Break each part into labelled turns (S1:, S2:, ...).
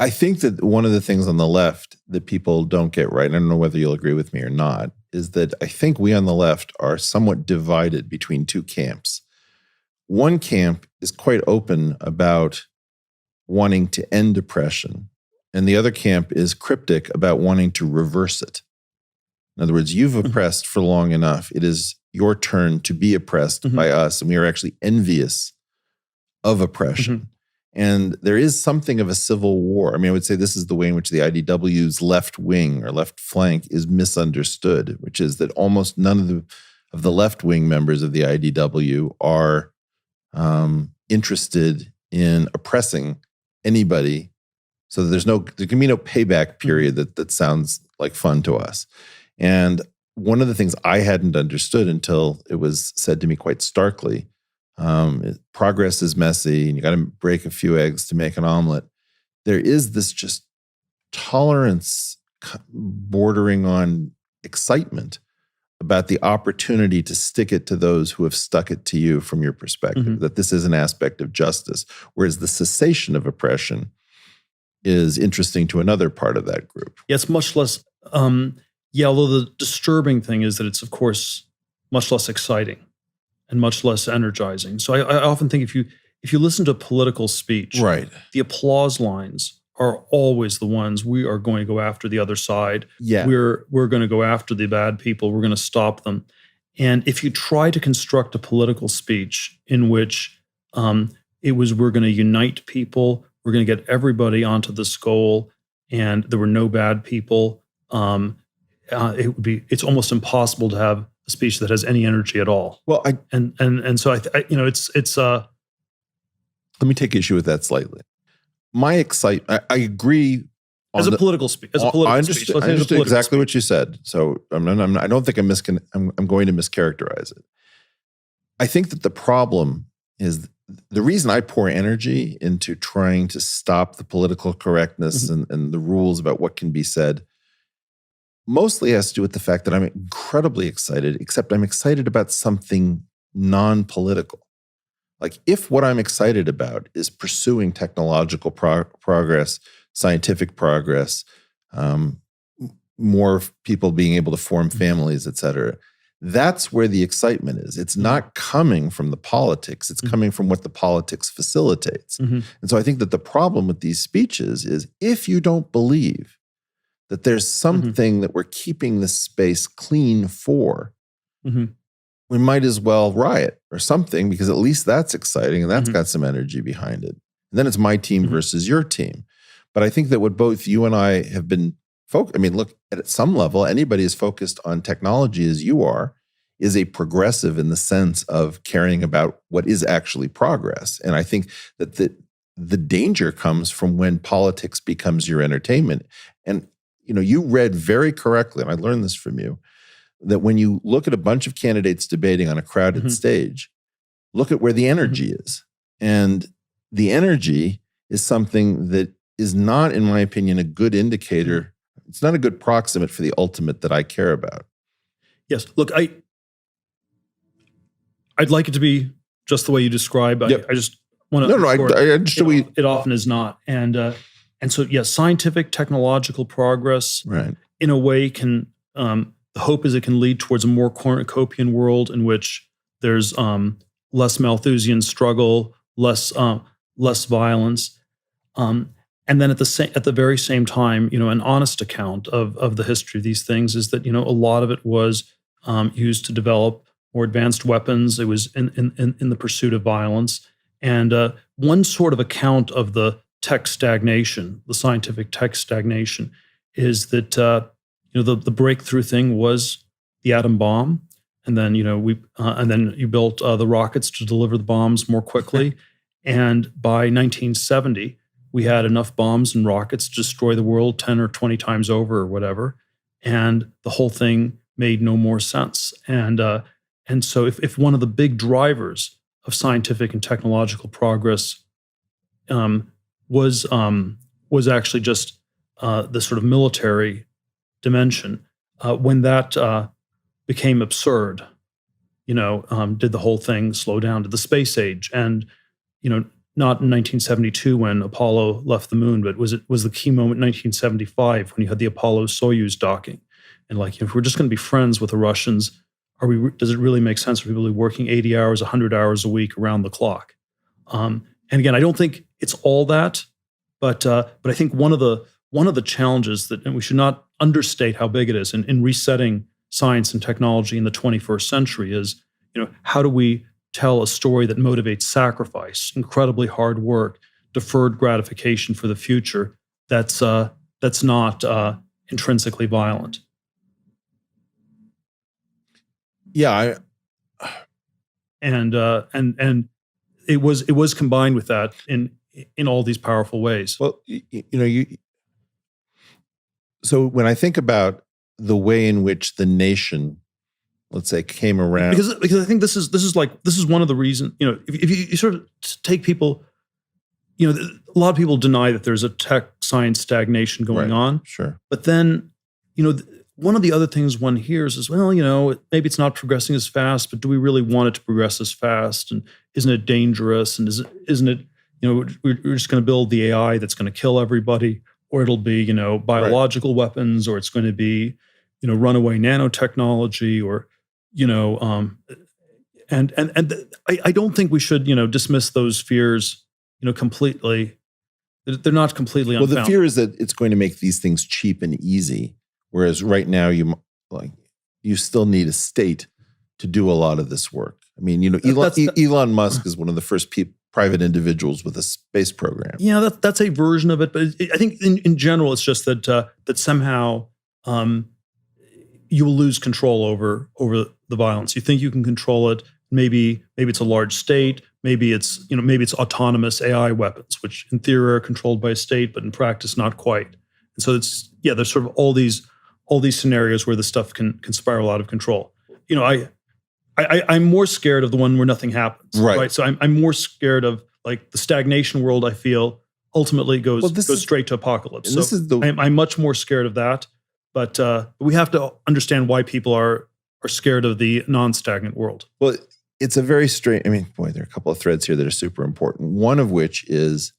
S1: I think that one of the things on the left that people don't get right, and I don't know whether you'll agree with me or not, is that I think we on the left are somewhat divided between two camps. One camp is quite open about wanting to end oppression, and the other camp is cryptic about wanting to reverse it. In other words, you've oppressed for long enough. It is your turn to be oppressed by us, and we are actually envious of oppression. And there is something of a civil war. I mean, I would say this is the way in which the IDW's left wing or left flank is misunderstood, which is that almost none of the left wing members of the IDW are interested in oppressing anybody. So there can be no payback period that sounds like fun to us. And one of the things I hadn't understood until it was said to me quite starkly, progress is messy and you got to break a few eggs to make an omelet. There is this just tolerance bordering on excitement about the opportunity to stick it to those who have stuck it to you from your perspective, that this is an aspect of justice, whereas the cessation of oppression is interesting to another part of that group.
S2: Yeah, it's much less, although the disturbing thing is that it's, of course, much less exciting and much less energizing. So I often think if you listen to political speech,
S1: right,
S2: the applause lines are always the ones we are going to go after the other side.
S1: Yeah.
S2: We're going to go after the bad people. We're going to stop them. And if you try to construct a political speech in which it was we're going to unite people, we're going to get everybody onto this goal, and there were no bad people, it's almost impossible to have a speech that has any energy at all.
S1: Well,
S2: so it's
S1: let me take issue with that slightly. My excitement, I agree.
S2: As a political speech.
S1: I understood exactly what you said. So I don't think I'm going to mischaracterize it. I think that the problem is the reason I pour energy into trying to stop the political correctness and the rules about what can be said mostly has to do with the fact that I'm incredibly excited, except I'm excited about something non-political. Like if what I'm excited about is pursuing technological progress, scientific progress, more people being able to form families, et cetera, that's where the excitement is. It's not coming from the politics. It's coming from what the politics facilitates. And so I think that the problem with these speeches is if you don't believe that there's something that we're keeping this space clean for, we might as well riot or something, because at least that's exciting and that's got some energy behind it. And then it's my team versus your team. But I think that what both you and I have been focused, I mean, look, at some level, anybody as focused on technology as you are is a progressive in the sense of caring about what is actually progress. And I think that the danger comes from when politics becomes your entertainment. And you read very correctly, and I learned this from you, that when you look at a bunch of candidates debating on a crowded stage, look at where the energy is. And the energy is something that is not, in my opinion, a good indicator. It's not a good proximate for the ultimate that I care about.
S2: Yes. Look, I'd like it to be just the way you describe.
S1: Yep.
S2: I just want to.
S1: No, I understand.
S2: It often is not. And so, yes, scientific, technological progress,
S1: right,
S2: in a way can, the hope is it can lead towards a more cornucopian world in which there's less Malthusian struggle, less violence, and then at the very same time, an honest account of the history of these things is that a lot of it was used to develop more advanced weapons. It was in the pursuit of violence, and one sort of account of the tech stagnation, the scientific tech stagnation, is that the breakthrough thing was the atom bomb, and then and then you built the rockets to deliver the bombs more quickly, and by 1970 we had enough bombs and rockets to destroy the world 10 or 20 times over or whatever, and the whole thing made no more sense. And so if one of the big drivers of scientific and technological progress was actually just the sort of military dimension, when that became absurd, did the whole thing slow down to the space age? And not in 1972 when Apollo left the moon, but was the key moment in 1975 when you had the Apollo-Soyuz docking. And like, if we're just going to be friends with the Russians, does it really make sense for people to be working 80 hours, 100 hours a week around the clock? And again, I don't think it's all that, but I think one of the challenges that, and we should not understate how big it is in resetting science and technology in the 21st century, is, how do we tell a story that motivates sacrifice, incredibly hard work, deferred gratification for the future, that's not intrinsically violent.
S1: Yeah,
S2: and it was combined with that in all these powerful ways.
S1: Well, so when I think about the way in which the nation, let's say, came around,
S2: because I think this is one of the reasons, if you sort of take people, a lot of people deny that there's a tech science stagnation going on.
S1: Sure.
S2: But then, one of the other things one hears is, well, maybe it's not progressing as fast, but do we really want it to progress as fast? And isn't it dangerous? And isn't it, we're just going to build the AI that's going to kill everybody, or it'll be, biological weapons, or it's going to be, runaway nanotechnology, or, I don't think we should, dismiss those fears, completely. They're not completely unfounded.
S1: Well, the fear is that it's going to make these things cheap and easy. Whereas right now, you still need a state to do a lot of this work. I mean, Elon Musk is one of the first private individuals with a space program.
S2: Yeah, that's a version of it. But I think in general, it's just that somehow you will lose control over the violence. You think you can control it. Maybe it's a large state. Maybe it's autonomous AI weapons, which in theory are controlled by a state, but in practice not quite. And so there's sort of all these scenarios where the stuff can spiral out of control. I'm more scared of the one where nothing happens. Right. So I'm more scared of like the stagnation world. I feel ultimately goes straight to apocalypse. So I'm much more scared of that. But we have to understand why people are scared of the non-stagnant world.
S1: Well, it's a very strange. I mean, boy, there are a couple of threads here that are super important. One of which is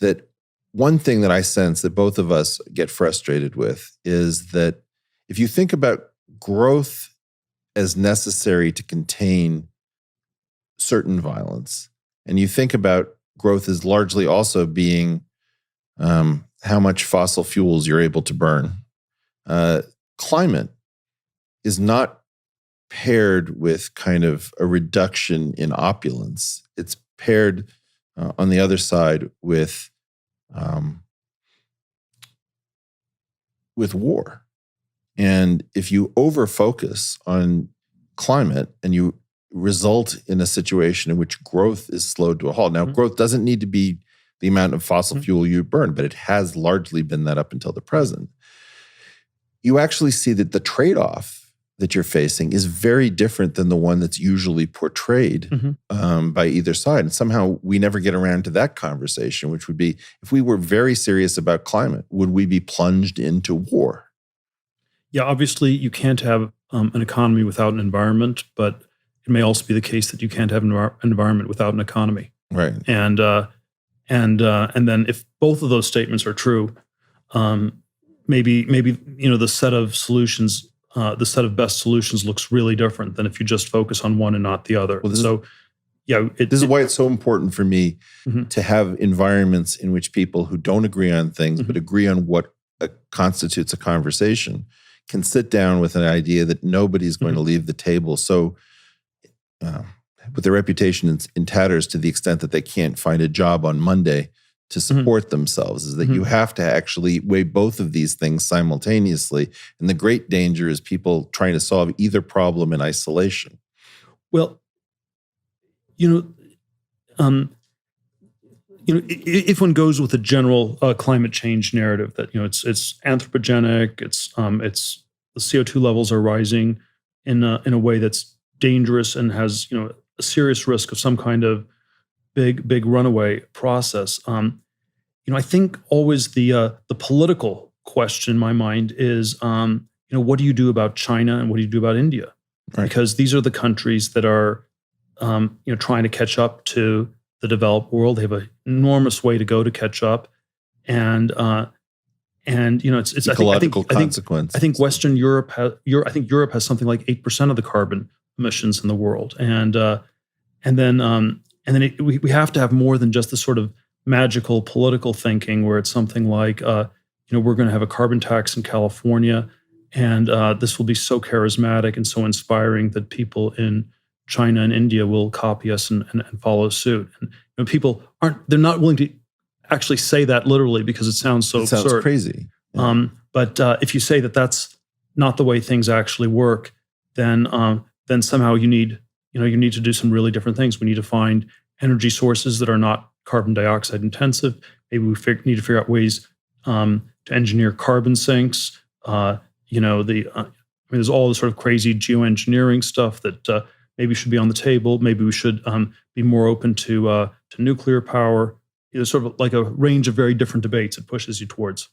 S1: that one thing that I sense that both of us get frustrated with is that if you think about growth as necessary to contain certain violence, and you think about growth as largely also being how much fossil fuels you're able to burn, climate is not paired with kind of a reduction in opulence. It's paired on the other side with war. And if you over-focus on climate and you result in a situation in which growth is slowed to a halt. Now, growth doesn't need to be the amount of fossil fuel you burn, but it has largely been that up until the present. You actually see that the trade-off that you're facing is very different than the one that's usually portrayed by either side. And somehow we never get around to that conversation, which would be, if we were very serious about climate, would we be plunged into war?
S2: Yeah, obviously you can't have an economy without an environment, but it may also be the case that you can't have an environment without an economy.
S1: Right.
S2: And then if both of those statements are true, maybe the set of solutions, the set of best solutions looks really different than if you just focus on one and not the other. Well, this
S1: is why it's so important for me to have environments in which people who don't agree on things but agree on what constitutes a conversation can sit down with an idea that nobody's going to leave the table so with their reputation in tatters to the extent that they can't find a job on Monday to support themselves, is that you have to actually weigh both of these things simultaneously. And the great danger is people trying to solve either problem in isolation.
S2: Well, if one goes with a general climate change narrative that it's anthropogenic, it's the CO2 levels are rising in a way that's dangerous and has a serious risk of some kind of big runaway process. I think always the political question in my mind is what do you do about China and what do you do about India? Right. Because these are the countries that are trying to catch up to the developed world. They have an enormous way to go to catch up, and it's
S1: ecological consequence.
S2: I think Western Europe I think Europe has something like 8% of the carbon emissions in the world, and then we have to have more than just the sort of magical political thinking where it's something like we're going to have a carbon tax in California, and this will be so charismatic and so inspiring that people in China and India will copy us and follow suit. And people they're not willing to actually say that literally because it sounds so absurd.
S1: Sounds crazy. Yeah.
S2: But if you say that that's not the way things actually work, then somehow you need to do some really different things. We need to find energy sources that are not carbon dioxide intensive. Maybe we need to figure out ways to engineer carbon sinks. There's all this sort of crazy geoengineering stuff that maybe should be on the table. Maybe we should be more open to nuclear power. Sort of like a range of very different debates it pushes you towards.